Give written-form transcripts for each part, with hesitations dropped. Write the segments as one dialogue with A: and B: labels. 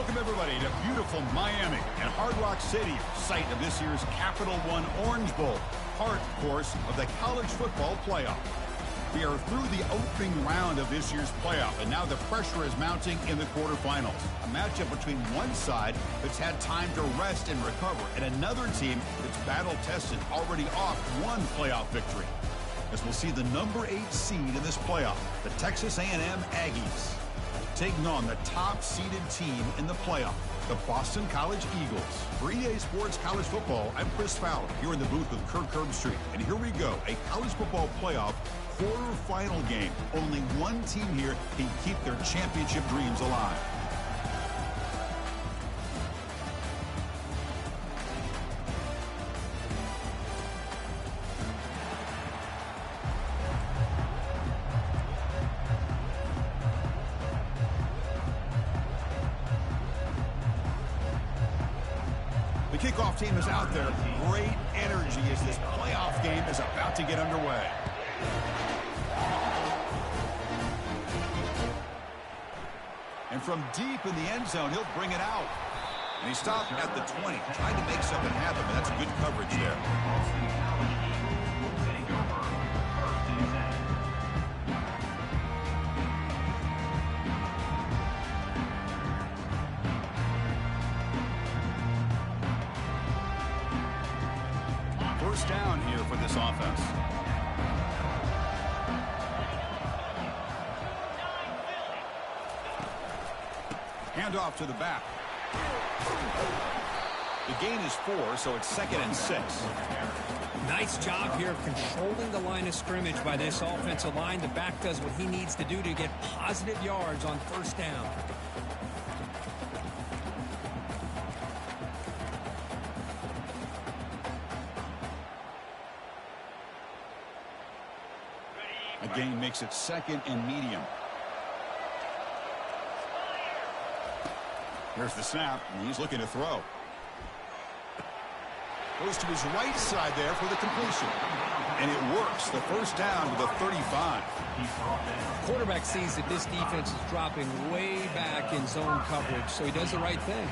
A: Welcome, everybody, to beautiful Miami and Hard Rock Stadium, site of this year's Capital One Orange Bowl, part, of course, of the college football playoff. We are through the opening round of this year's playoff, and now the pressure is mounting in the quarterfinals. A matchup between one side that's had time to rest and recover, and another team that's battle-tested, already off one playoff victory. As we'll see the number 8 seed in this playoff, the Texas A&M Aggies, taking on the top-seeded team in the playoff, the Boston College Eagles. For EA Sports College Football, I'm Chris Fowler, here in the booth with Kirk Herbstreit. And here we go, a college football playoff quarterfinal game. Only one team here can keep their championship dreams alive. The kickoff team is out there. Great energy as this playoff game is about to get underway. And from deep in the end zone, he'll bring it out. And he stopped at the 20, trying to make something happen, but that's good coverage there. First down here for this offense. Handoff to the back. The gain is 4, so it's 2nd and 6.
B: Nice job here of controlling the line of scrimmage by this offensive line. The back does what he needs to do to get positive yards on first down.
A: A gain makes it 2nd and medium. Here's the snap, and he's looking to throw. Goes to his right side there for the completion. And it works. The first down to the 35.
B: Quarterback sees that this defense is dropping way back in zone coverage, so he does the right thing.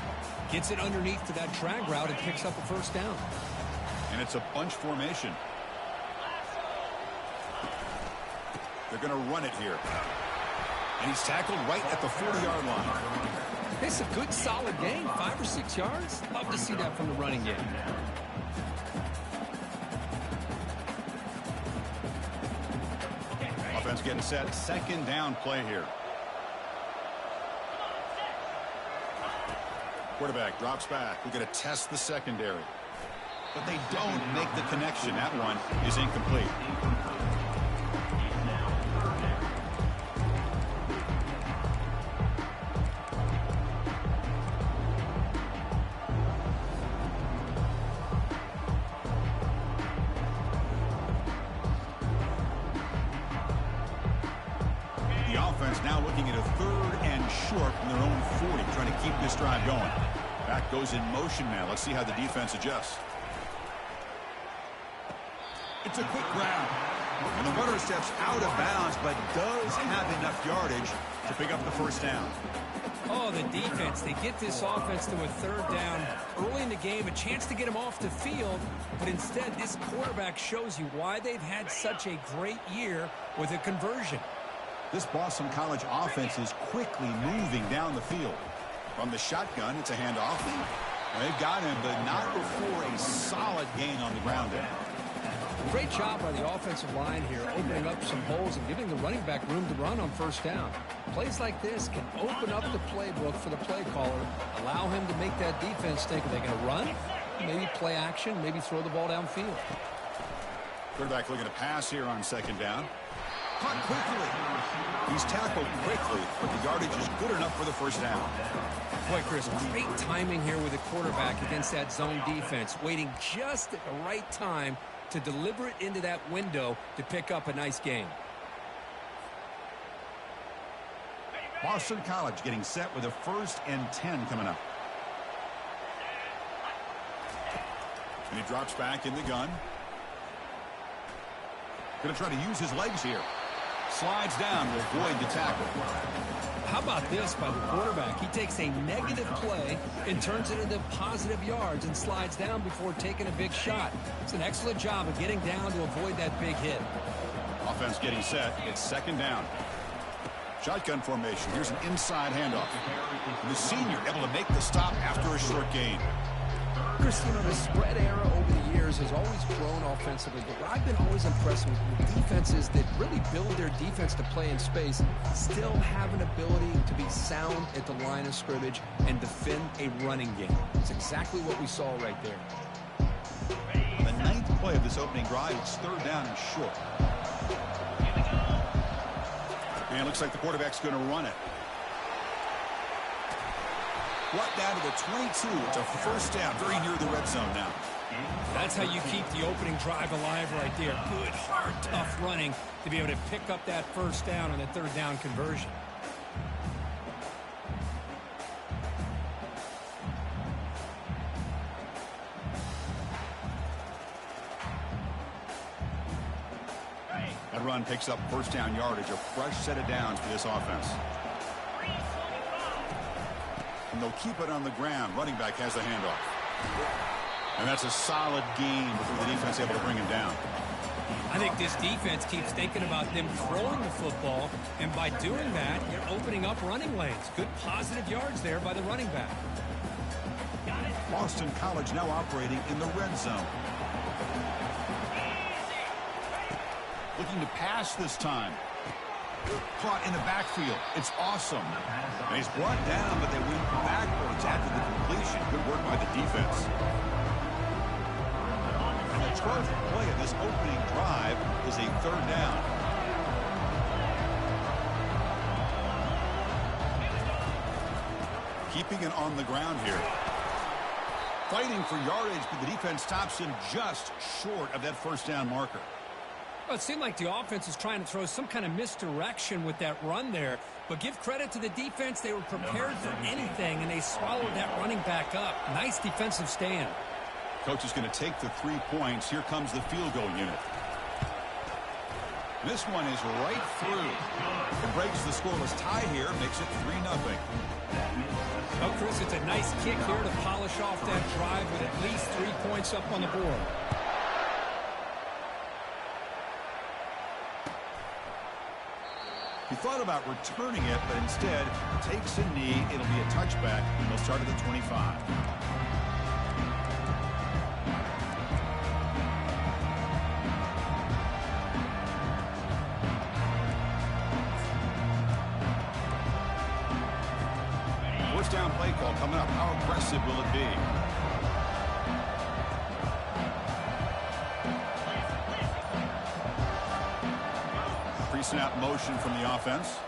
B: Gets it underneath to that drag route and picks up a first down.
A: And it's a bunch formation. They're going to run it here. And he's tackled right at the 40-yard line.
B: It's a good, solid gain, 5 or 6 yards. Love to see that from the running game.
A: Offense getting set. 2nd down play here. Quarterback drops back. We're going to test the secondary. But they don't make the connection. That one is incomplete. Now looking at a 3rd and short from their own 40, trying to keep this drive going. Back goes in motion now. Let's see how the defense adjusts. It's a quick grab. And the runner steps out of bounds, but does have enough yardage to pick up the first down.
B: Oh, the defense. They get this offense to a 3rd down early in the game, a chance to get him off the field. But instead, this quarterback shows you why they've had such a great year with a conversion.
A: This Boston College offense is quickly moving down the field. From the shotgun, it's a handoff. They've got him, but not before a solid gain on the ground there.
B: Great job by the offensive line here, opening up some holes and giving the running back room to run on first down. Plays like this can open up the playbook for the play caller, allow him to make that defense think, are they going to run? Maybe play action, maybe throw the ball downfield.
A: Quarterback looking to pass here on 2nd down. Caught quickly. He's tackled quickly, but the yardage is good enough for the first down.
B: Boy, Chris, great timing here with the quarterback against that zone defense, waiting just at the right time to deliver it into that window to pick up a nice gain.
A: Boston College getting set with a 1st and 10 coming up. And he drops back in the gun. Going to try to use his legs here. Slides down to avoid the tackle.
B: How about this by the quarterback? He takes a negative play and turns it into positive yards and slides down before taking a big shot. It's an excellent job of getting down to avoid that big hit.
A: Offense getting set. It's second down. Shotgun formation. Here's an inside handoff. The senior able to make the stop after a short gain.
B: Chris, you know, the spread era over the years has always grown offensively, but what I've been always impressed with defenses that really build their defense to play in space still have an ability to be sound at the line of scrimmage and defend a running game. It's exactly what we saw right there.
A: On the 9th play of this opening drive, it's third down and short. And it looks like the quarterback's going to run it. Brought down to the 22. It's a first down, very near the red zone now.
B: That's how you keep the opening drive alive right there. Good, hard, tough running to be able to pick up that first down on the third down conversion.
A: That run picks up first down yardage, a fresh set of downs for this offense. And they'll keep it on the ground. Running back has the handoff. And that's a solid gain before the defense able to bring him down.
B: I think this defense keeps thinking about them throwing the football, and by doing that, you're opening up running lanes. Good positive yards there by the running back.
A: Boston College now operating in the red zone. Looking to pass this time. Caught in the backfield. It's awesome. And he's brought down, but they went backwards after the completion. Good work by the defense. And the 12th play of this opening drive is a third down. Keeping it on the ground here. Fighting for yardage, but the defense stops him just short of that first down marker.
B: Well, it seemed like the offense was trying to throw some kind of misdirection with that run there. But give credit to the defense. They were prepared for anything, and they swallowed that running back up. Nice defensive stand.
A: Coach is going to take the 3 points. Here comes the field goal unit. This one is right through. It breaks the scoreless tie here, makes it 3-0.
B: Well, Chris, it's a nice kick here to polish off that drive with at least 3 points up on the board.
A: He thought about returning it, but instead takes a knee. It'll be a touchback, and they'll start at the 25. First down play call coming up. How aggressive will it be? Pre-snap motion from the offense.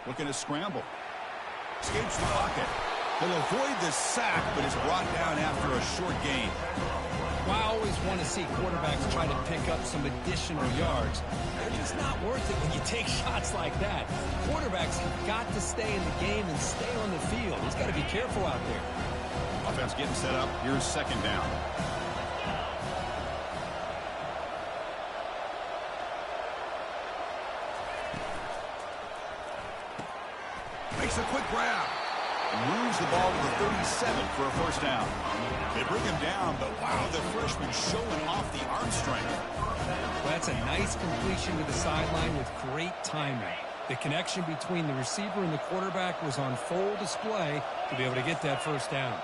A: Looking to scramble. Escapes the pocket. He'll avoid the sack, but is brought down after a short gain.
B: Well, I always want to see quarterbacks try to pick up some additional yards. They're just not worth it when you take shots like that. Quarterbacks have got to stay in the game and stay on the field. He's got to be careful out there.
A: Offense getting set up. Here's second down. Makes a quick grab. Moves the ball to the 37 for a first down. They bring him down, but wow, the freshman showing off the arm strength.
B: Well, that's a nice completion to the sideline with great timing. The connection between the receiver and the quarterback was on full display to be able to get that first down.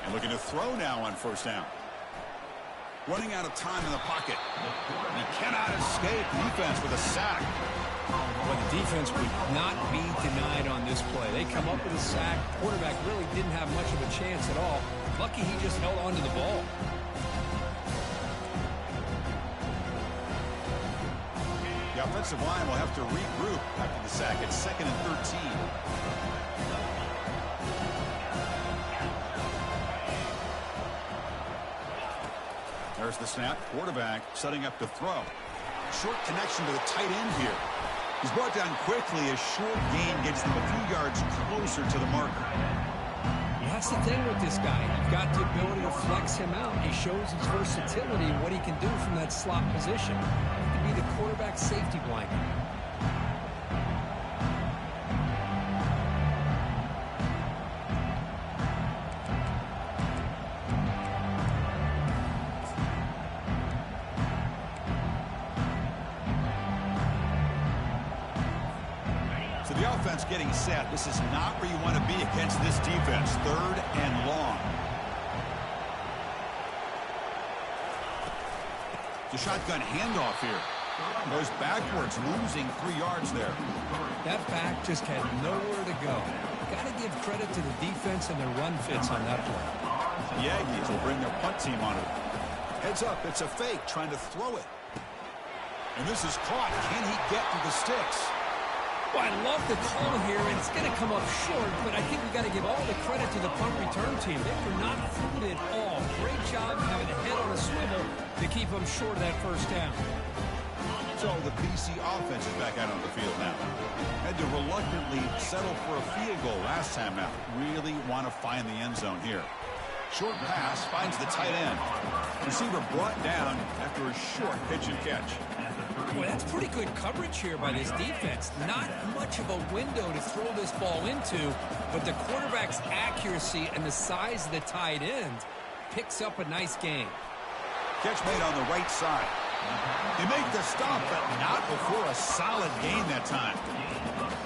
A: And looking to throw now on first down. Running out of time in the pocket. He cannot escape defense with a sack.
B: Well, the defense would not be denied on this play. They come up with a sack. Quarterback really didn't have much of a chance at all. Lucky he just held on to the ball.
A: The offensive line will have to regroup after the sack. It's 2nd and 13. There's the snap. Quarterback setting up to throw. Short connection to the tight end here. He's brought down quickly. A short gain gets them a few yards closer to the marker.
B: That's the thing with this guy. You've got the ability to flex him out. He shows his versatility, what he can do from that that slot position. It could be the quarterback's safety blanket.
A: So the offense getting set. This is not where you want to be against this defense. 3rd and long. The shotgun handoff here. Goes backwards, losing 3 yards there.
B: That back just had nowhere to go. Got to give credit to the defense and their run fits on that play.
A: The Aggies will bring their punt team on it. Heads up, it's a fake, trying to throw it. And this is caught. Can he get to the sticks?
B: Well, I love the call here, and it's going to come up short, but I think we got to give all the credit to the punt return team. They were not fooled at all. Great job having a head on a swivel to keep them short of that first down.
A: So the BC offense is back out on the field now. Had to reluctantly settle for a field goal last time out. Really want to find the end zone here. Short pass finds the tight end. Receiver brought down after a short pitch and catch.
B: Boy, that's pretty good coverage here by this defense. Not much of a window to throw this ball into, but the quarterback's accuracy and the size of the tight end picks up a nice gain.
A: Catch made on the right side. They make the stop, but not before a solid gain that time.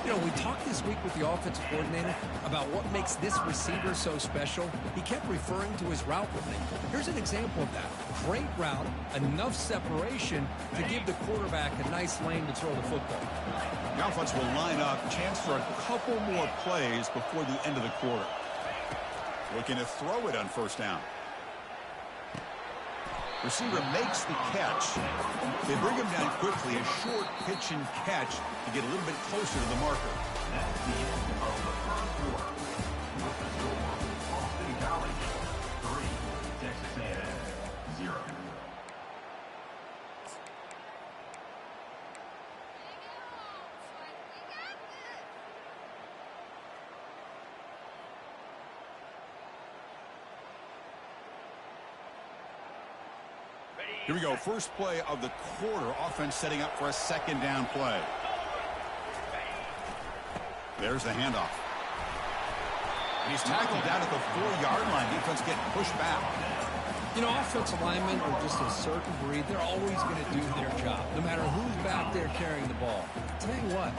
B: You know, we talked this week with the offensive coordinator about what makes this receiver so special. He kept referring to his route running. Here's an example of that. Great route, enough separation to give the quarterback a nice lane to throw the football.
A: The offense will line up, chance for a couple more plays before the end of the quarter. Looking to throw it on first down. Receiver makes the catch. They bring him down quickly. A short pitch and catch to get a little bit closer to the marker.
C: That's the end of the first quarter. With the score, Boston College 3, Texas A&M 0.
A: Here we go. First play of the quarter. Offense setting up for a second down play. There's the handoff. He's tackled down at the 4-yard line. Defense getting pushed back.
B: You know, offensive linemen are just a certain breed. They're always going to do their job, no matter who's back there carrying the ball. I'll tell you what,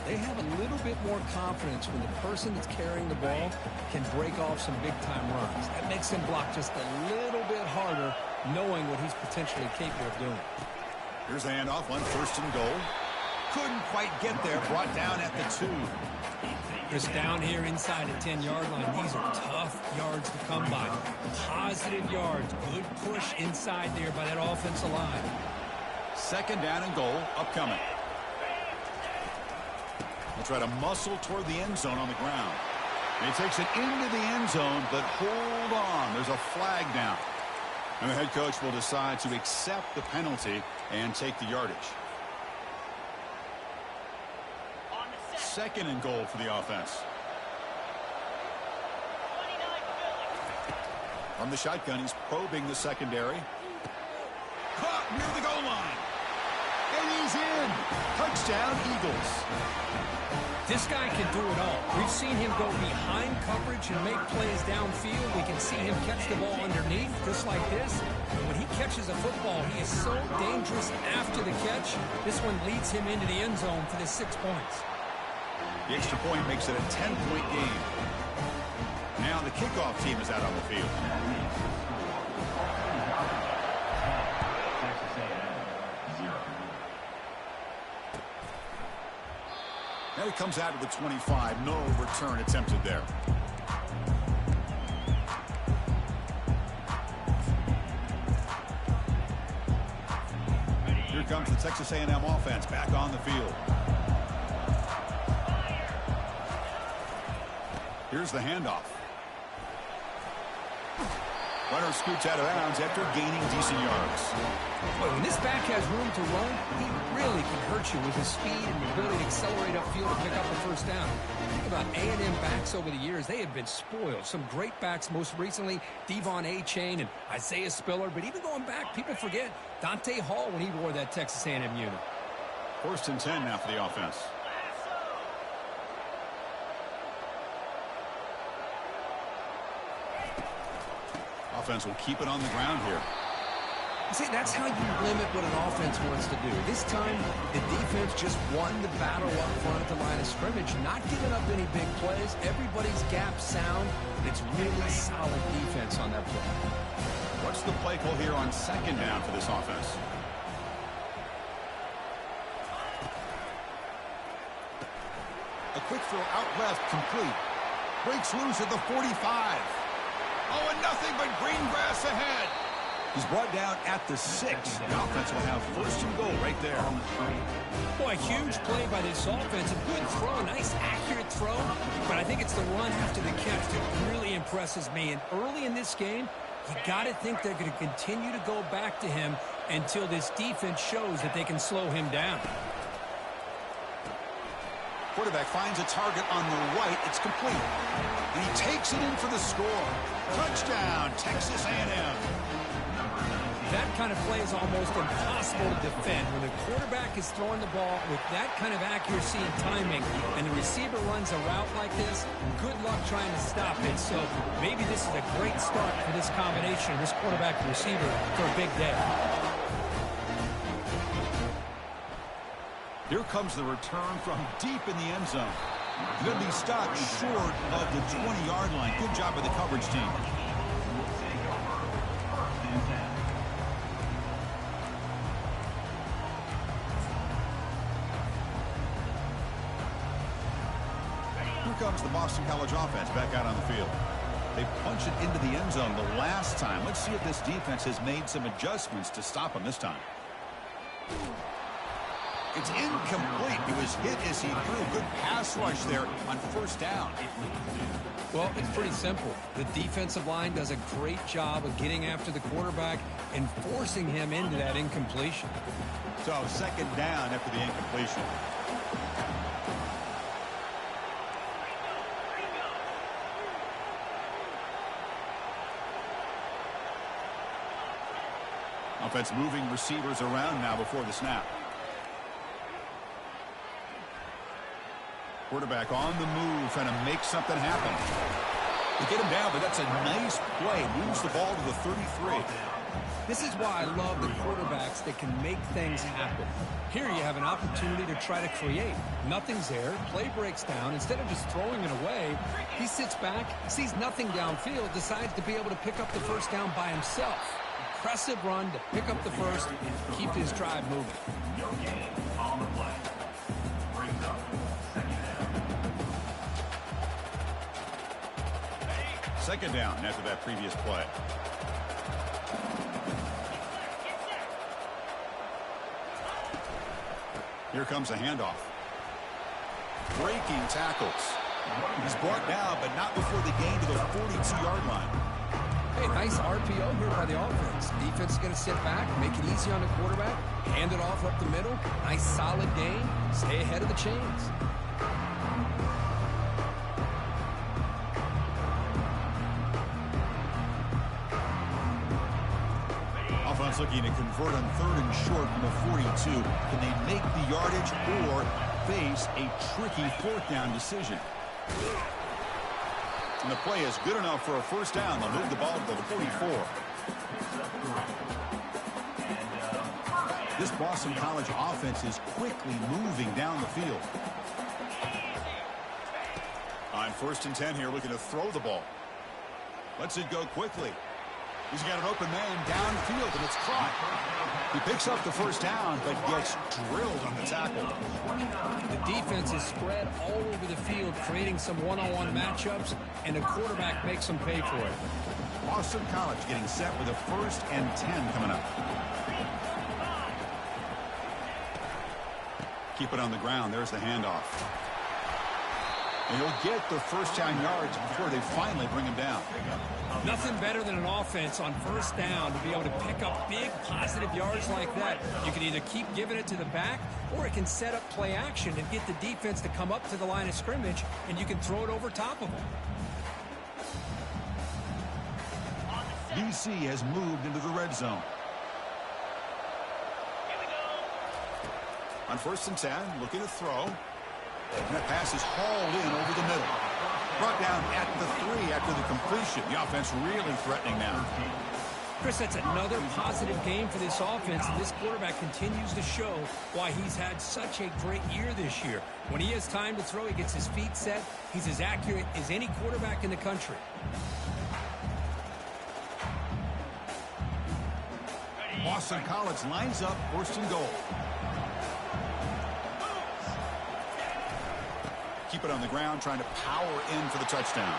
B: they have a little bit more confidence when the person that's carrying the ball can break off some big-time runs. That makes them block just a little bit harder, knowing what he's potentially capable of doing.
A: Here's the handoff on first and goal. Couldn't quite get there. Brought down at the 2.
B: Just down here inside the 10-yard line. These are tough yards to come by. Positive yards. Good push inside there by that offensive line.
A: Second down and goal upcoming. They'll try to muscle toward the end zone on the ground. He takes it into the end zone, but hold on. There's a flag down. And the head coach will decide to accept the penalty and take the yardage. Second and goal for the offense. From the shotgun, he's probing the secondary. Caught near the goal line. And he's in. Touchdown, Eagles.
B: This guy can do it all. We've seen him go behind coverage and make plays downfield. We can see him catch the ball underneath, just like this. And when he catches a football, he is so dangerous after the catch. This one leads him into the end zone for the 6 points.
A: The extra point makes it a 10-point game. Now the kickoff team is out on the field.
C: Texas A&M 0.
A: Now he comes out of the 25. No return attempted there. Here comes the Texas A&M offense back on the field. Here's the handoff. Runner scoots out of bounds after gaining decent yards.
B: Boy, when this back has room to run, he really can hurt you with his speed and ability to accelerate upfield and pick up a first down. Think about A&M backs over the years. They have been spoiled. Some great backs, most recently, Devon A-Chain and Isaiah Spiller. But even going back, people forget Dante Hall when he wore that Texas A&M unit.
A: 1st and 10 now for the offense. Offense will keep it on the ground here.
B: See, that's how you limit what an offense wants to do. This time, the defense just won the battle up front at the line of scrimmage, not giving up any big plays. Everybody's gap sound, and it's really solid defense on that play.
A: What's the play call here on 2nd down for this offense? A quick throw out left, complete. Breaks loose at the 45. Oh, and nothing but green grass ahead. He's brought down at the 6. The offense will have 1st and goal right there.
B: Boy, huge play by this offense. A good throw, a nice accurate throw. But I think it's the run after the catch that really impresses me. And early in this game, you got to think they're going to continue to go back to him until this defense shows that they can slow him down.
A: Quarterback finds a target on the right. It's complete. And he takes it in for the score. Touchdown, Texas A&M.
B: That kind of play is almost impossible to defend. When the quarterback is throwing the ball with that kind of accuracy and timing, and the receiver runs a route like this, good luck trying to stop it. So maybe this is a great start for this combination, this quarterback and receiver, for a big day.
A: Here comes the return from deep in the end zone. Going to be stopped short of the 20-yard line. Good job by the coverage team. Here comes the Boston College offense back out on the field. They punched it into the end zone the last time. Let's see if this defense has made some adjustments to stop them this time. It's incomplete. He was hit as he threw. Good pass rush there on 1st down.
B: Well, it's pretty simple. The defensive line does a great job of getting after the quarterback and forcing him into that incompletion.
A: So 2nd down after the incompletion. Offense moving receivers around now before the snap. Quarterback on the move, trying to make something happen. They get him down, but that's a nice play. Moves the ball to the 33.
B: This is why I love the quarterbacks that can make things happen. Here you have an opportunity to try to create. Nothing's there. Play breaks down. Instead of just throwing it away, he sits back, sees nothing downfield, decides to be able to pick up the 1st down by himself. Impressive run to pick up the 1st and keep his drive moving.
C: No gain on the play. Brings up
A: 2nd down after that previous play. Here comes a handoff. Breaking tackles. He's brought down, but not before the gain to the 42-yard line.
B: Hey, nice RPO here by the offense. Defense is going to sit back, make it easy on the quarterback, hand it off up the middle. Nice solid gain. Stay ahead of the chains.
A: Offense looking to convert on 3rd and short from the 42. Can they make the yardage or face a tricky 4th down decision? And the play is good enough for a 1st down. They'll move the ball to the 44. This Boston College offense is quickly moving down the field. On 1st and 10 here, looking to throw the ball. Lets it go quickly. He's got an open man downfield, and it's caught. He picks up the 1st down, but gets drilled on the tackle.
B: The defense is spread all over the field, creating some one-on-one matchups, and the quarterback makes them pay for it.
A: Boston College getting set with a 1st and 10 coming up. Keep it on the ground. There's the handoff. And he'll get the first down yards before they finally bring him down.
B: Nothing better than an offense on first down to be able to pick up big positive yards like that. You can either keep giving it to the back, or it can set up play action and get the defense to come up to the line of scrimmage, and you can throw it over top of them.
A: BC has moved into the red zone. On 1st and 10, looking to throw. And that pass is hauled in over the middle. Brought down at the 3 after the completion. The offense really threatening now.
B: Chris, that's another positive game for this offense, and this quarterback continues to show why he's had such a great year this year. When he has time to throw, he gets his feet set. He's as accurate as any quarterback in the country.
A: Boston College lines up 1st and goal. Keep it on the ground, trying to power in for the touchdown.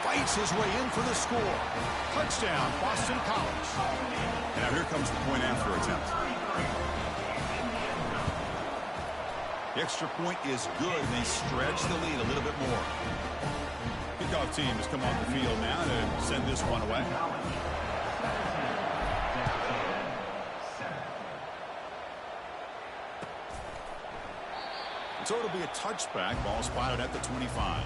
A: Fights his way in for the score. Touchdown, Boston College. And now here comes the point after attempt. The extra point is good, and they stretch the lead a little bit more. Kickoff team has come on the field now to send this one away. So it'll be a touchback. Ball spotted at the 25.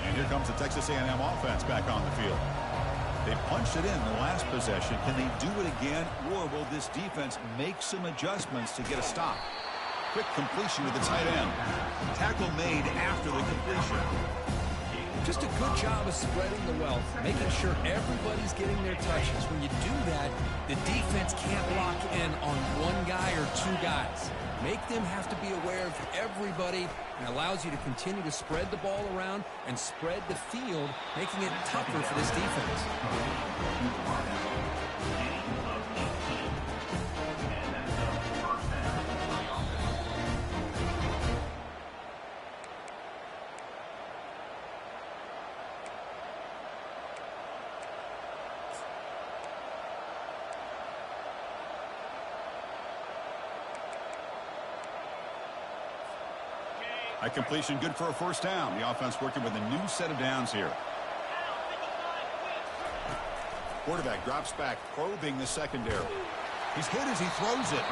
A: And here comes the Texas A&M offense back on the field. They punched it in the last possession. Can they do it again, or will this defense make some adjustments to get a stop? Quick completion to the tight end. Tackle made after the completion.
B: Just a good job of spreading the wealth, making sure everybody's getting their touches. When you do that, the defense can't lock in on one guy or two guys. Make them have to be aware of everybody, and allows you to continue to spread the ball around and spread the field, making it tougher for this defense.
A: A completion good for a first down. The offense working with a new set of downs here. Quarterback drops back, probing the secondary. He's hit as he throws it.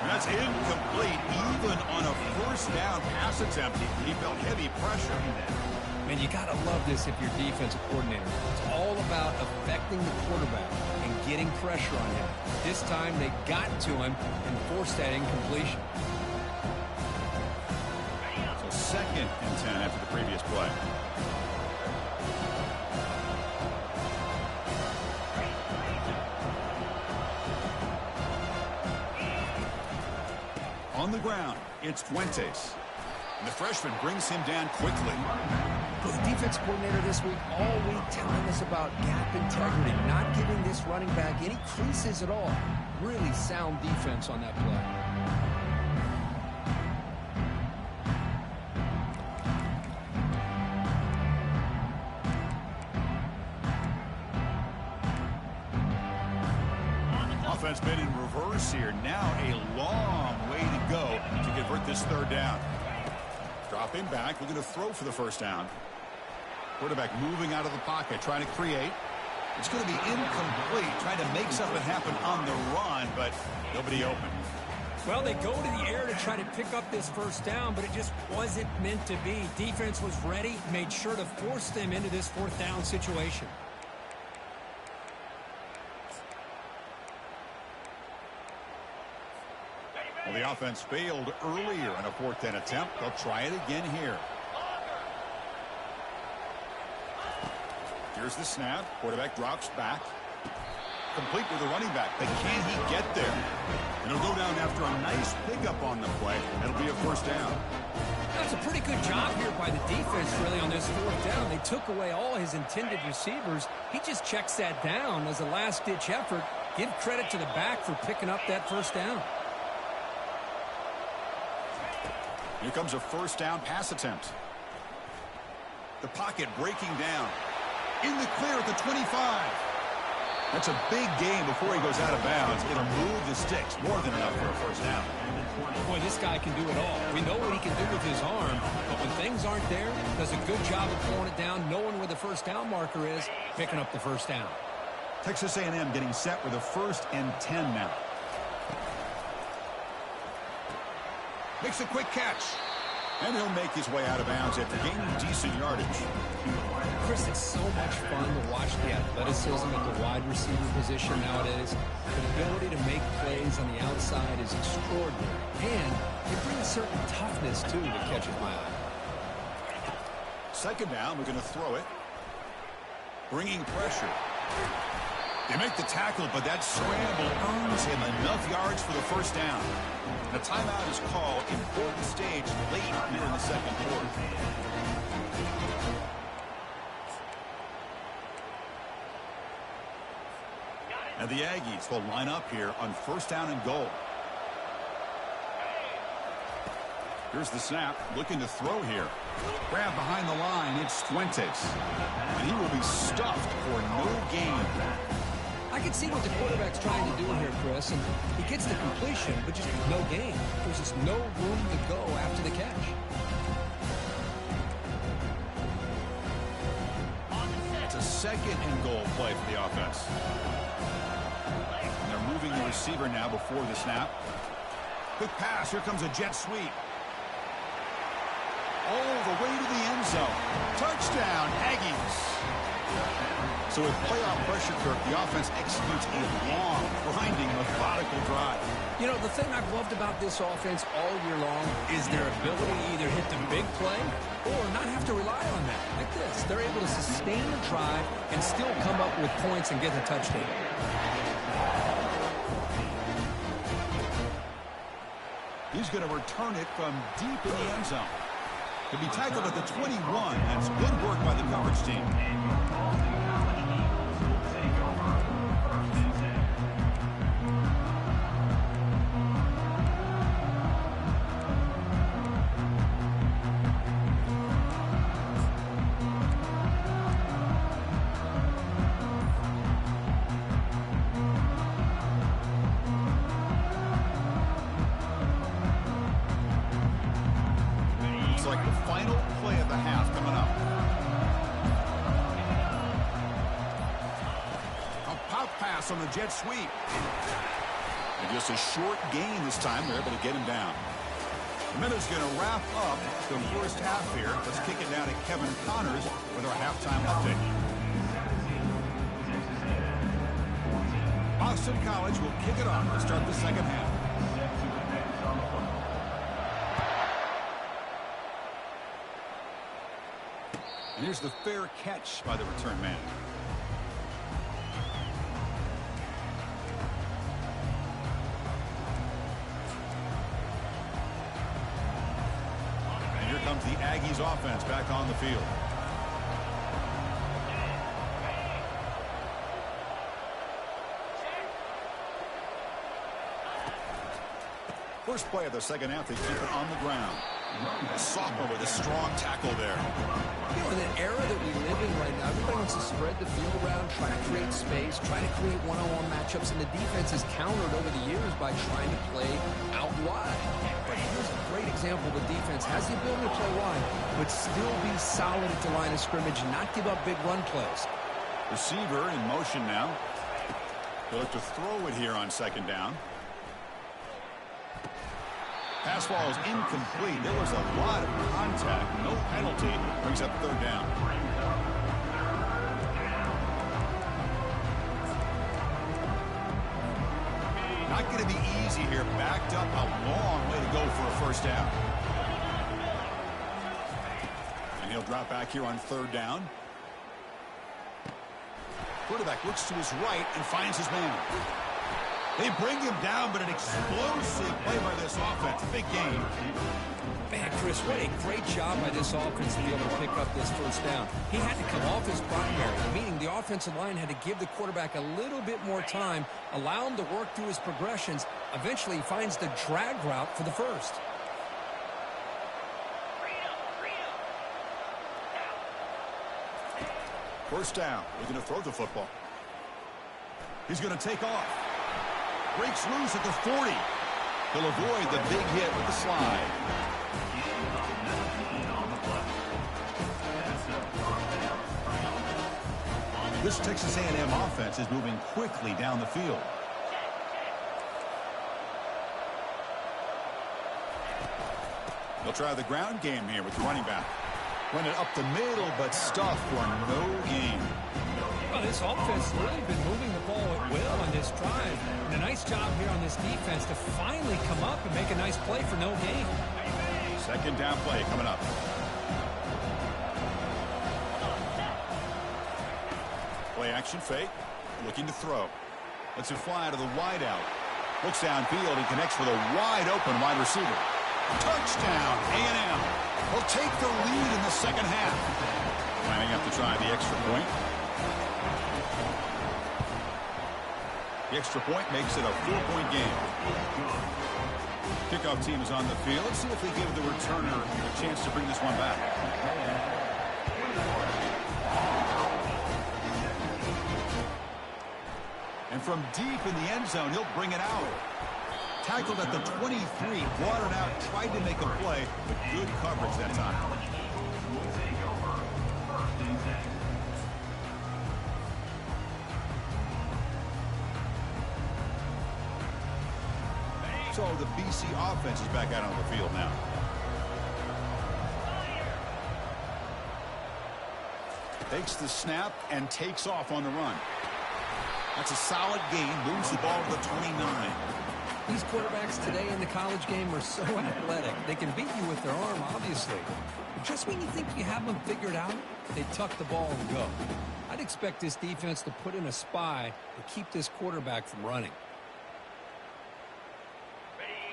A: And that's incomplete. Even on a first down pass attempt, he felt heavy pressure.
B: Man, you got to love this if you're defensive coordinator. It's all about affecting the quarterback and getting pressure on him. This time they got to him and forced that incompletion.
A: 2nd and 10 after the previous play. On the ground, it's Fuentes. And the freshman brings him down quickly.
B: The defense coordinator this week all week telling us about gap integrity, not giving this running back any creases at all. Really sound defense on that play.
A: Offense been in reverse here. Now a long way to go to convert this 3rd down. Dropping back, looking to throw for the first down. Quarterback moving out of the pocket, trying to create. It's going to be incomplete, trying to make something happen on the run, but nobody open.
B: Well, they go to the air to try to pick up this first down, but it just wasn't meant to be. Defense was ready, made sure to force them into this 4th down situation.
A: Well, the offense failed earlier in a 4th down attempt. They'll try it again here. Here's the snap. Quarterback drops back. Complete with the running back. But can he get there? And he'll go down after a nice pickup on the play. That'll be a first down.
B: That's a pretty good job here by the defense, really, on this 4th down. They took away all his intended receivers. He just checks that down as a last-ditch effort. Give credit to the back for picking up that first down.
A: Here comes a first down pass attempt. The pocket breaking down. In the clear at the 25. That's a big gain before he goes out of bounds. It'll move the sticks, more than enough for a first down.
B: Boy, this guy can do it all. We know what he can do with his arm, but when things aren't there, does a good job of throwing it down, knowing where the first down marker is, picking up the first down.
A: Texas A&M getting set with a 1st and 10 now. Makes a quick catch. And he'll make his way out of bounds after gaining decent yardage.
B: Chris, it's so much fun to watch the athleticism at the wide receiver position nowadays. The ability to make plays on the outside is extraordinary. And it brings certain toughness, too, that catches my eye.
A: 2nd down, we're going to throw it. Bringing pressure. They make the tackle, but that scramble earns him enough yards for the first down. And a timeout is called. Important stage late here in the 2nd quarter. And the Aggies will line up here on 1st down and goal. Here's the snap, looking to throw here. Grab behind the line, it's Fuentes. And he will be stuffed for no gain.
B: I can see what the quarterback's trying to do here, Chris, and he gets the completion, but just no gain. There's just no room to go after the catch.
A: It's a 2nd and goal play for the offense. And they're moving the receiver now before the snap. Quick pass, here comes a jet sweep. All the way to the end zone. Touchdown, Aggies. So with playoff pressure, Kirk, the offense executes a long, grinding, methodical drive.
B: You know, the thing I've loved about this offense all year long is their ability to either hit the big play or not have to rely on that. Like this, they're able to sustain the drive and still come up with points and get the touchdown.
A: He's going to return it from deep in the end zone. To be tackled at the 21. That's good work by the coverage team. It's like the final play of the half coming up. A pop pass on the jet sweep. And just a short gain this time. They're able to get him down. The minute's going to wrap up the first half here. Let's kick it down to Kevin Connors with our halftime update. Boston College will kick it off to start the 2nd half. And here's the fair catch by the return man. And here comes the Aggies offense back on the field. First play of the 2nd half, they keep it on the ground. Sophomore with a strong tackle there.
B: You know, in an era that we live in right now, everybody wants to spread the field around, try to create space, try to create one-on-one matchups, and the defense has countered over the years by trying to play out wide. But here's a great example. The defense has the ability to play wide, but still be solid at the line of scrimmage and not give up big run plays.
A: Receiver in motion now. They'll look to throw it here on 2nd down. Pass ball is incomplete. There was a lot of contact. No penalty. Brings up 3rd down. Not going to be easy here. Backed up a long way to go for a first down. And he'll drop back here on 3rd down. Quarterback looks to his right and finds his man. They bring him down, but an explosive play by this offense. Big game.
B: Man, Chris, what a great job by this offense to be able to pick up this first down. He had to come off his primary, meaning the offensive line had to give the quarterback a little bit more time, allow him to work through his progressions. Eventually, he finds the drag route for the first.
A: First down. We're going to throw the football. He's going to take off. Breaks loose at the 40. He'll avoid the big hit with the slide. This Texas A&M offense is moving quickly down the field. They'll try the ground game here with the running back. Run it up the middle, but stuffed for no gain.
B: Well, this offense has really been moving the ball at will on this drive. And a nice job here on this defense to finally come up and make a nice play for no gain.
A: Second down play coming up. Play action fake. Looking to throw. Lets it fly to the wide out. Looks downfield and connects with a wide open wide receiver. Touchdown, A&M. Will take the lead in the second half. Lining up to try the extra point. The extra point makes it a 4-point game. Kickoff team is on the field. Let's see if they give the returner a chance to bring this one back. And from deep in the end zone, he'll bring it out. Tackled at the 23, brought it out, tried to make a play, but good coverage that time. So the BC offense is back out on the field now. Takes the snap and takes off on the run. That's a solid gain, moves the ball to the 29.
B: These quarterbacks today in the college game are so athletic. They can beat you with their arm, obviously. But just when you think you have them figured out, they tuck the ball and go. I'd expect this defense to put in a spy to keep this quarterback from running.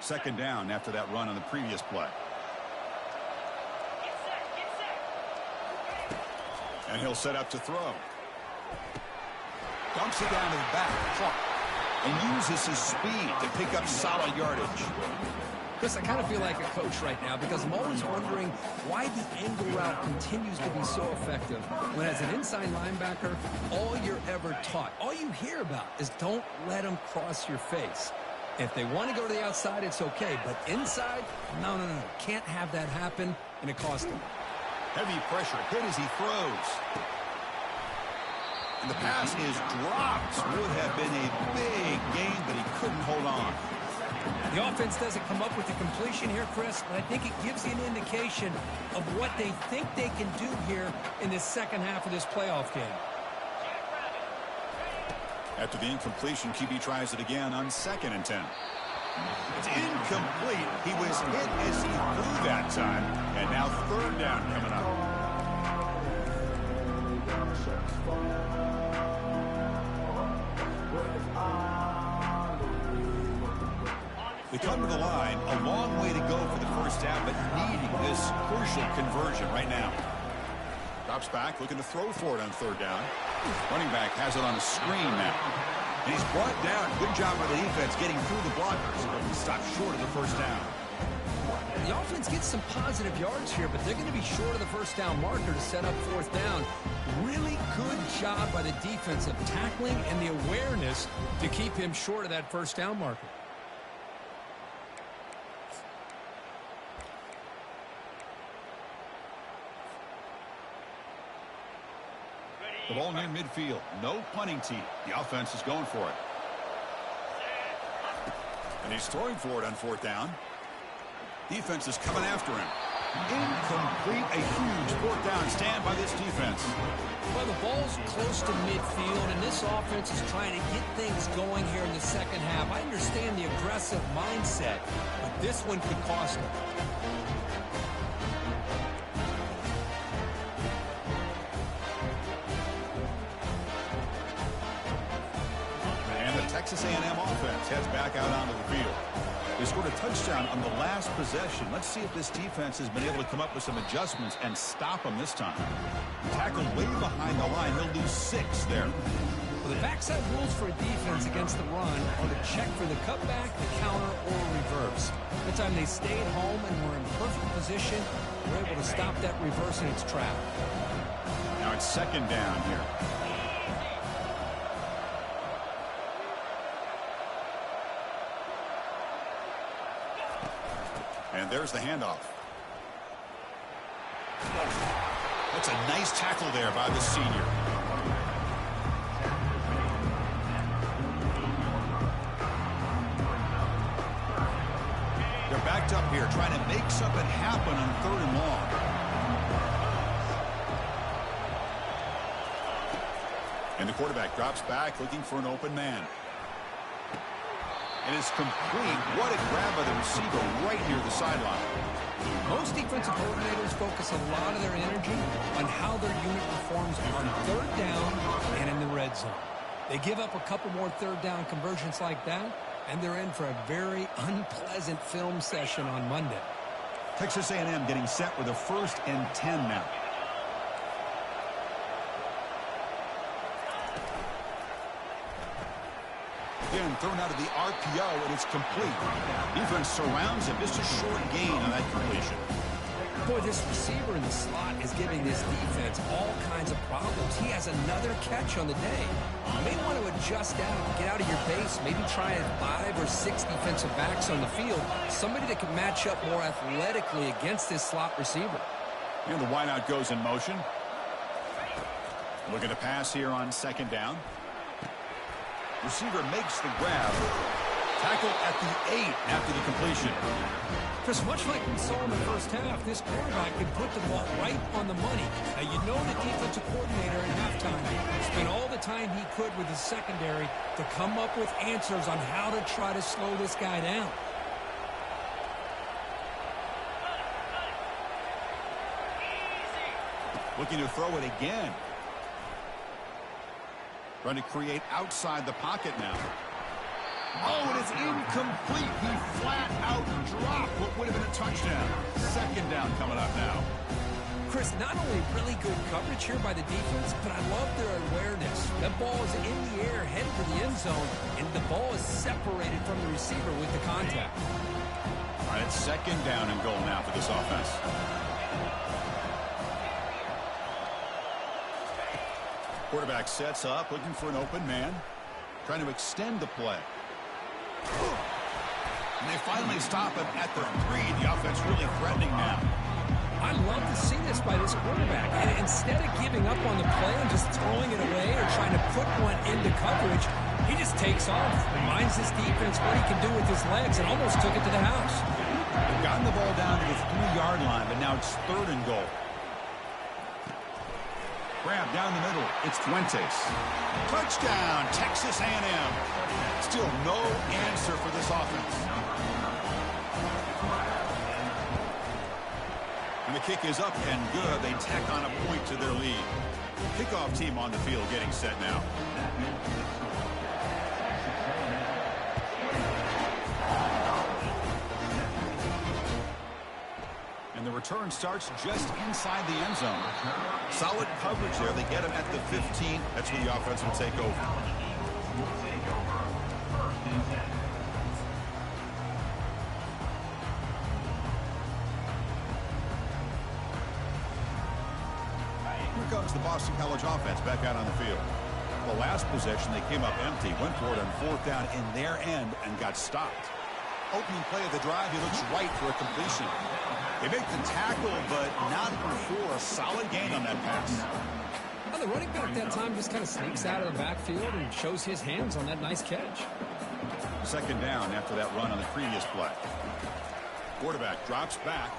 A: Second down after that run on the previous play. And he'll set up to throw. Dumps it down to the back. And uses his speed to pick up solid yardage.
B: Chris, I kind of feel like a coach right now because I'm always wondering why the angle route continues to be so effective when as an inside linebacker, all you're ever taught, all you hear about is don't let them cross your face. If they want to go to the outside, it's okay. But inside, no. Can't have that happen, and it cost him.
A: Heavy pressure hit as he throws. And the pass is dropped. Would have been a big gain, but he couldn't hold on.
B: The offense doesn't come up with the completion here, Chris, but I think it gives you an indication of what they think they can do here in the second half of this playoff game.
A: After the incompletion, QB tries it again on 2nd and 10. It's incomplete. He was hit as he threw that time. And now 3rd down coming up. We come to the line, a long way to go for the first down, but needing this crucial conversion right now. Drops back, looking to throw for it on 3rd down. Running back has it on a screen now. And he's brought down. Good job by the defense getting through the blockers. Stopped short of the first down.
B: The offense gets some positive yards here, but they're going to be short of the first down marker to set up 4th down. Really good job by the defense of tackling and the awareness to keep him short of that first down marker.
A: The ball near midfield. No punting team. The offense is going for it. And he's throwing for it on 4th down. Defense is coming after him. Incomplete. A huge 4th down stand by this defense.
B: Well, the ball's close to midfield, and this offense is trying to get things going here in the second half. I understand the aggressive mindset, but this one could cost them.
A: Texas A&M offense heads back out onto the field. They scored a touchdown on the last possession. Let's see if this defense has been able to come up with some adjustments and stop them this time. Tackled way behind the line. He'll lose 6 there.
B: Well, the backside rules for a defense against the run are to check for the cutback, the counter, or reverse. The time they stayed home and were in perfect position, were able to stop that reverse in its track.
A: Now it's 2nd down here. And there's the handoff. That's a nice tackle there by the senior. They're backed up here trying to make something happen on 3rd and long. And the quarterback drops back looking for an open man. And it's complete. What a grab by the receiver right near the sideline.
B: Most defensive coordinators focus a lot of their energy on how their unit performs on 3rd down and in the red zone. They give up a couple more 3rd down conversions like that, and they're in for a very unpleasant film session on Monday.
A: Texas A&M getting set with a 1st and 10 now. Again, thrown out of the RPO, and it's complete. Defense surrounds him. Just a short gain on that completion.
B: Boy, this receiver in the slot is giving this defense all kinds of problems. He has another catch on the day. You may want to adjust out, get out of your base, maybe try 5 or 6 defensive backs on the field, somebody that can match up more athletically against this slot receiver.
A: And the wideout goes in motion. Look at the pass here on 2nd down. Receiver makes the grab. Tackle at the 8 after the completion.
B: Chris, much like we saw in the first half, this quarterback can put the ball right on the money. Now, you know the defensive coordinator at halftime spent all the time he could with his secondary to come up with answers on how to try to slow this guy down.
A: Looking to throw it again. Trying to create outside the pocket now. Oh, and it's incomplete. He flat out dropped what would have been a touchdown. 2nd down coming up now.
B: Chris, not only really good coverage here by the defense, but I love their awareness. That ball is in the air, headed for the end zone, and the ball is separated from the receiver with the contact.
A: All right, it's 2nd down and goal now for this offense. Quarterback sets up, looking for an open man. Trying to extend the play. And they finally stop him at the 3. The offense really threatening now.
B: I love to see this by this quarterback. And instead of giving up on the play and just throwing it away or trying to put one into coverage, he just takes off, reminds his defense what he can do with his legs, and almost took it to the house.
A: They've gotten the ball down to the 3-yard line, but now it's 3rd and goal. Grab down the middle. It's Fuentes. Touchdown, Texas A&M. Still no answer for this offense. And the kick is up and good. They tack on a point to their lead. Kickoff team on the field getting set now. And the return starts just inside the end zone. Solid coverage there. They get him at the 15. That's where the offense will take over. Here comes the Boston College offense back out on the field. The last possession, they came up empty, went for it on 4th down in their end and got stopped. Opening play of the drive, he looks right for a completion. They make the tackle, but not before a solid gain on that pass.
B: Well, the running back that time just kind of sneaks out of the backfield and shows his hands on that nice catch.
A: 2nd down after that run on the previous play. Quarterback drops back,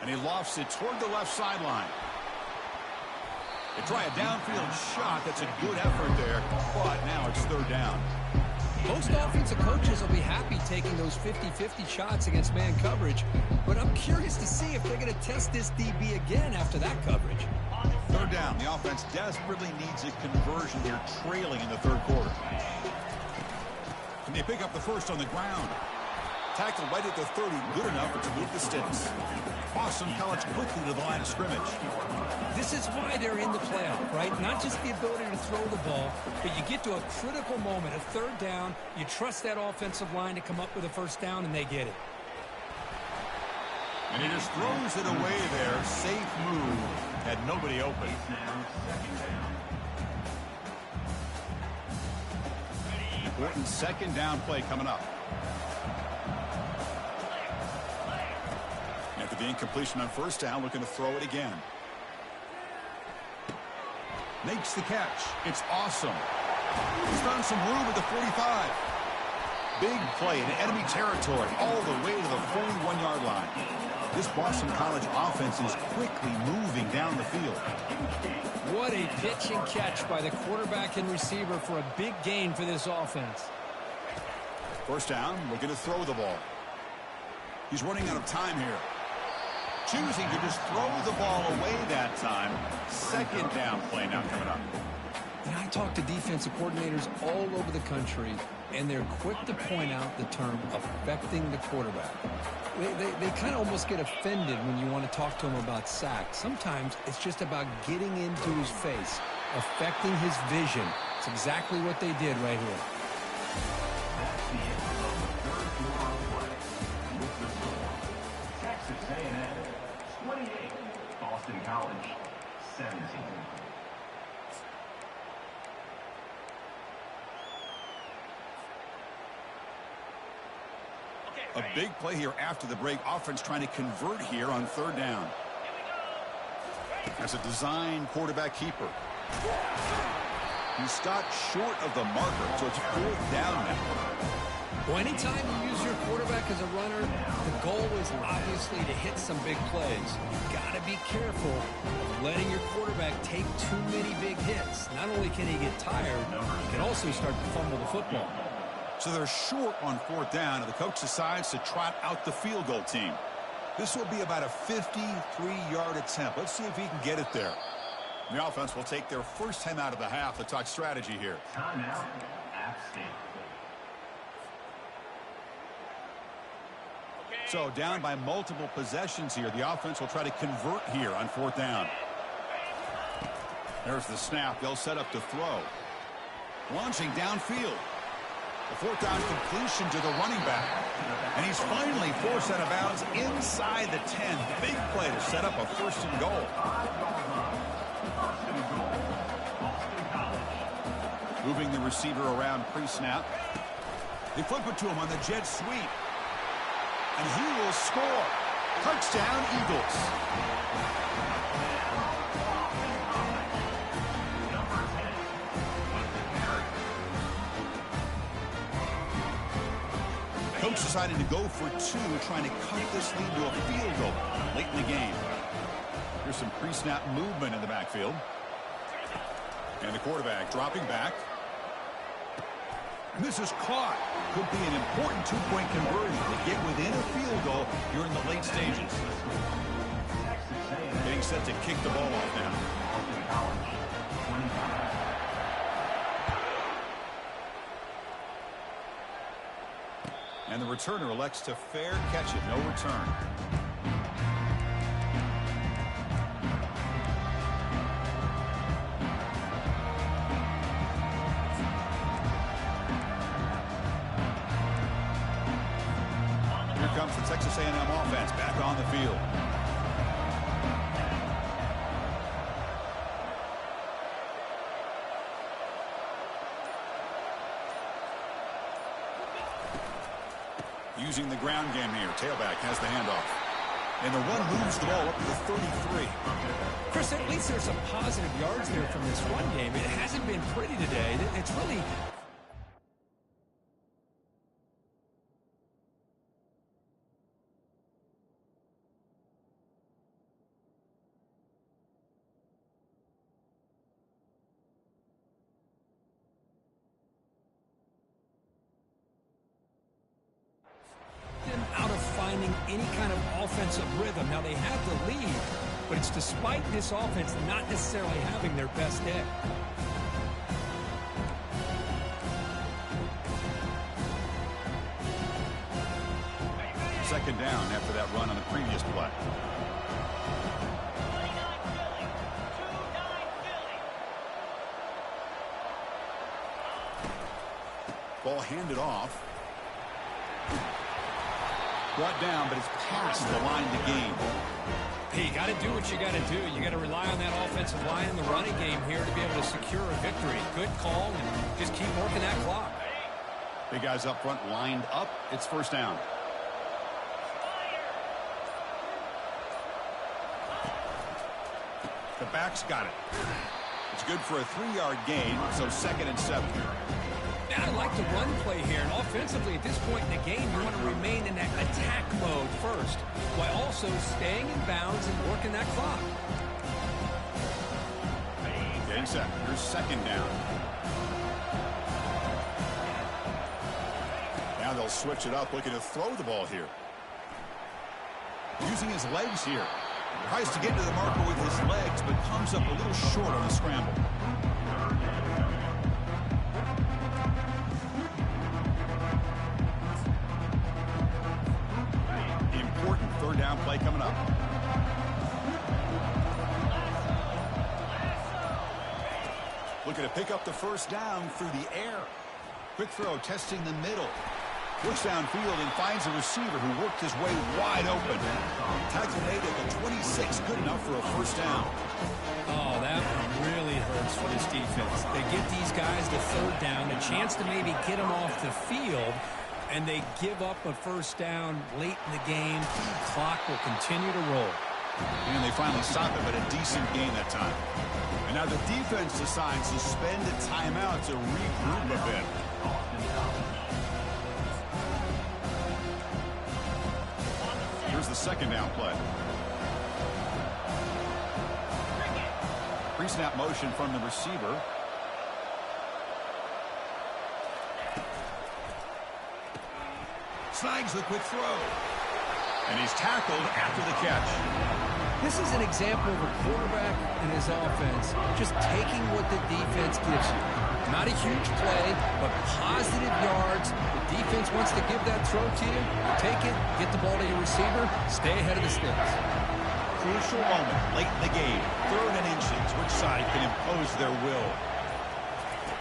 A: and he lofts it toward the left sideline. They try a downfield shot. That's a good effort there, but now it's 3rd down.
B: Most offensive coaches will be happy taking those 50-50 shots against man coverage, but I'm curious to see if they're going to test this DB again after that coverage.
A: 3rd down. The offense desperately needs a conversion. They're trailing in the 3rd quarter. And they pick up the first on the ground. Tackle right at the 30. Good enough to move the sticks. Boston College quickly to the line of scrimmage.
B: This is why they're in the playoff, right? Not just the ability to throw the ball, but you get to a critical moment, a 3rd down. You trust that offensive line to come up with a 1st down, and they get it.
A: And he just throws it away there. Safe move. Had nobody open. Important 2nd down play coming up. The incompletion on first down, looking to throw it again. Makes the catch. It's awesome. He's found some room at the 45. Big play in enemy territory all the way to the 41-yard line. This Boston College offense is quickly moving down the field.
B: What a pitch and catch by the quarterback and receiver for a big gain for this offense.
A: First down, looking to throw the ball. He's running out of time here. Choosing to just throw the ball away that time. Second down play now coming up.
B: And I talk to defensive coordinators all over the country, and they're quick to point out the term affecting the quarterback. They kind of almost get offended when you want to talk to them about sacks. Sometimes it's just about getting into his face, affecting his vision. It's exactly what they did right here.
C: That's the end of the third quarter of play. With the score, Texas A&M 28, Boston College 17.
A: A big play here after the break. Offense trying to convert here on third down. As a design quarterback keeper. He stopped short of the marker, so it's fourth down now.
B: Well, anytime you use your quarterback as a runner, the goal is obviously to hit some big plays. You've got to be careful of letting your quarterback take too many big hits. Not only can he get tired, he can also start to fumble the football.
A: So they're short on fourth down, and the coach decides to trot out the field goal team. This will be about a 53-yard attempt. Let's see if he can get it there. The offense will take their first time out of the half to talk strategy here.
C: Timeout, App State.
A: So down by multiple possessions here. The offense will try to convert here on fourth down. There's the snap. They'll set up to throw. Launching downfield. A fourth down completion to the running back. And he's finally forced out of bounds inside the 10. Big play to set up a first and goal. Moving the receiver around pre-snap. They flip it to him on the jet sweep. And he will score. Touchdown, Eagles. Coach decided to go for two, trying to cut this lead to a field goal late in the game. Here's some pre-snap movement in the backfield. And the quarterback dropping back. And this is caught. Could be an important two-point conversion to get within a field goal here in the late stages. Getting set to kick the ball off now. And the returner elects to fair catch it. No return. Here comes the Texas A&M offense back on the field. Using the ground game here. Tailback has the handoff. And the run moves the ball up to the 33.
B: Chris, at least there's some positive yards there from this run game. It hasn't been pretty today. It's really... out of finding any kind of offensive rhythm. Now they have the lead, but it's despite this offense not necessarily having their best day.
A: Second down after that run on the previous play. Ball handed off. Brought down, but it's past the line to gain.
B: Hey, you got to do what you got to do. You got to rely on that offensive line in the running game here to be able to secure a victory. Good call, and just keep working that clock.
A: Big guys up front lined up. It's first down. The back's got it. It's good for a 3-yard gain, so 2nd and 7.
B: I like the run play here, and offensively at this point in the game, you want to remain in that attack mode first, while also staying in bounds and working that clock.
A: Getting set. Here's 2nd down. Now they'll switch it up, looking to throw the ball here. Using his legs here. Tries to get to the marker with his legs, but comes up a little short on the scramble. Important 3rd down play coming up. Looking to pick up the 1st down through the air. Quick throw, testing the middle. Looks downfield and finds a receiver who worked his way wide open. Tackle made at the 26, good enough for a 1st down.
B: Oh, that one really hurts for this defense. They get these guys the 3rd down, a chance to maybe get them off the field, and they give up a 1st down late in the game. The clock will continue to roll.
A: And they finally stop it, but a decent gain that time. And now the defense decides to spend a timeout to regroup a bit. Here's the 2nd down play. Pre-snap motion from the receiver. Snags the quick throw. And he's tackled after the catch.
B: This is an example of a quarterback and his offense just taking what the defense gives you. Not a huge play, but positive yards. The defense wants to give that throw to you. Take it, get the ball to your receiver, stay ahead of the sticks.
A: Crucial moment late in the game. 3rd and inches. Which side can impose their will?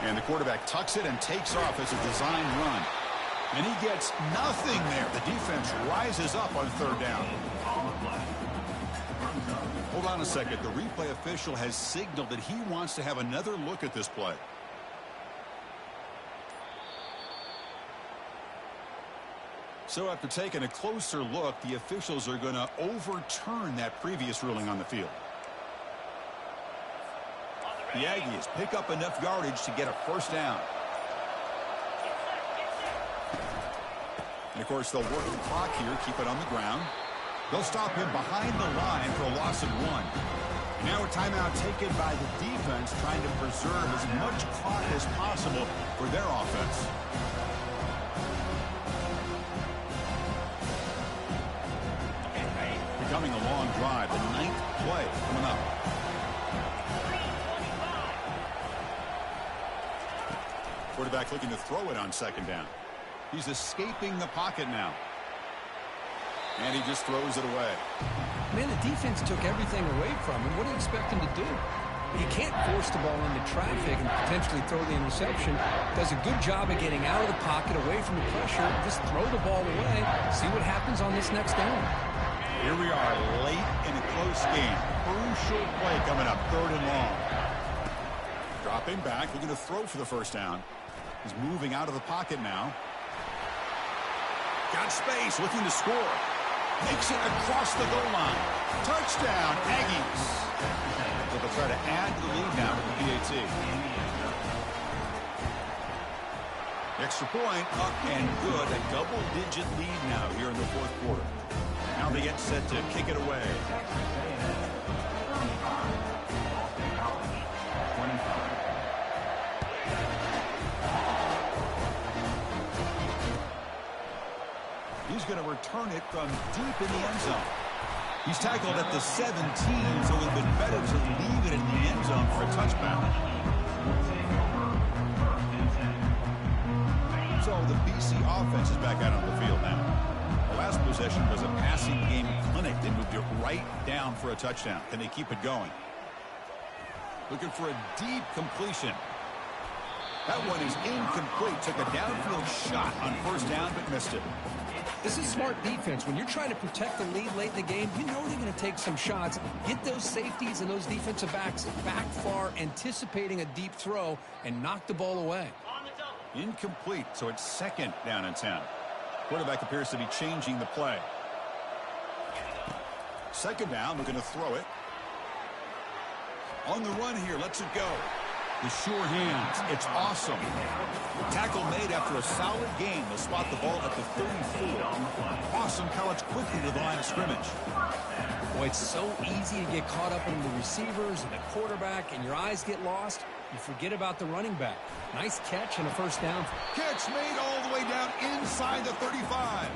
A: And the quarterback tucks it and takes off as a design run. And he gets nothing there. The defense rises up on 3rd down. Hold on a second. The replay official has signaled that he wants to have another look at this play. So after taking a closer look, the officials are going to overturn that previous ruling on the field. The Aggies pick up enough yardage to get a 1st down. And, of course, they'll work the clock here, keep it on the ground. They'll stop him behind the line for a loss of 1. Now a timeout taken by the defense, trying to preserve as much clock as possible for their offense. Becoming a long drive, the 9th play coming up. Quarterback looking to throw it on 2nd down. He's escaping the pocket now. And he just throws it away.
B: Man, the defense took everything away from him. What do you expect him to do? You can't force the ball into traffic and potentially throw the interception. Does a good job of getting out of the pocket, away from the pressure. Just throw the ball away. See what happens on this next down.
A: Here we are late in a close game. Crucial play coming up, 3rd and long. Dropping back, looking to throw for the 1st down. He's moving out of the pocket now. Got space, looking to score. Makes it across the goal line. Touchdown, Aggies. So they'll try to add to the lead now with the PAT. Extra point, up and good. A double-digit lead now here in the 4th quarter. Now they get set to kick it away. He's going to return it from deep in the end zone. He's tackled at the 17, so it would have been better to leave it in the end zone for a touchback. So the BC offense is back out on the field now. The last possession was a passing game clinic. They moved it right down for a touchdown. Can they keep it going? Looking for a deep completion. That one is incomplete. Took a downfield shot on 1st down, but missed it.
B: This is smart defense. When you're trying to protect the lead late in the game, you know they're going to take some shots. Get those safeties and those defensive backs back far, anticipating a deep throw, and knock the ball away.
A: Incomplete, so it's 2nd down and 10. Quarterback appears to be changing the play. 2nd down, looking to throw it. On the run here, lets it go. The sure hands. It's awesome. Tackle made after a solid game. They'll spot the ball at the 34. Awesome college quickly to the line of scrimmage.
B: Boy, it's so easy to get caught up in the receivers and the quarterback, and your eyes get lost. You forget about the running back. Nice catch and a first down.
A: Catch made all the way down inside the 35.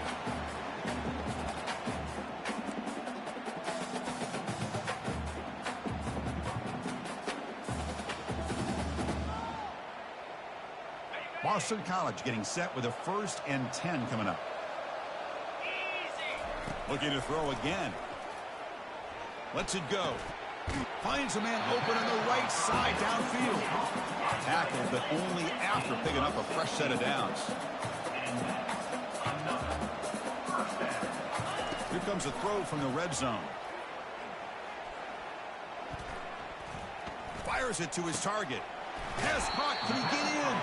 A: Boston College getting set with a 1st and 10 coming up. Looking to throw again. Lets it go. Finds a man open on the right side downfield. Tackled, but only after picking up a fresh set of downs. Here comes a throw from the red zone. Fires it to his target. Pass caught. Can he get in?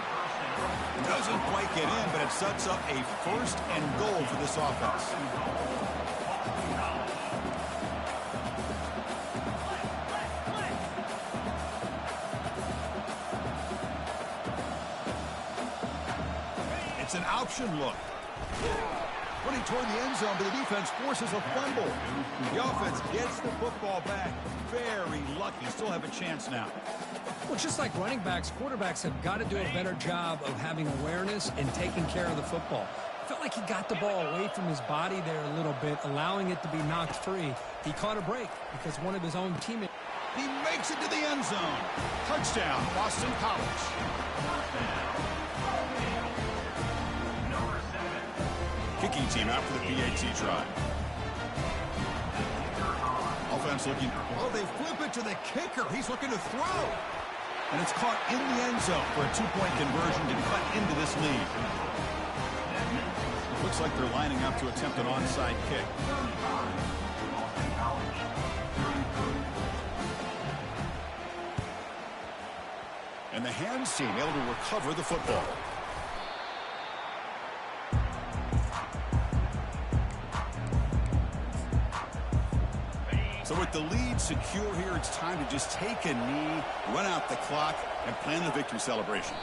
A: Doesn't quite get in, but it sets up a 1st and goal for this offense. It's an option look. Running toward the end zone, but the defense forces a fumble. The offense gets the football back. Very lucky. Still have a chance now.
B: Well, just like running backs, quarterbacks have got to do a better job of having awareness and taking care of the football. I felt like he got the ball away from his body there a little bit, allowing it to be knocked free. He caught a break because one of his own teammates.
A: He makes it to the end zone. Touchdown, Boston College. Kicking team out for the PAT try. Offense looking. Oh, they flip it to the kicker. He's looking to throw. And it's caught in the end zone for a 2-point conversion to cut into this lead. Looks like they're lining up to attempt an onside kick. And the hands team able to recover the football. So with the lead secure here, it's time to just take a knee, run out the clock, and plan the victory celebration.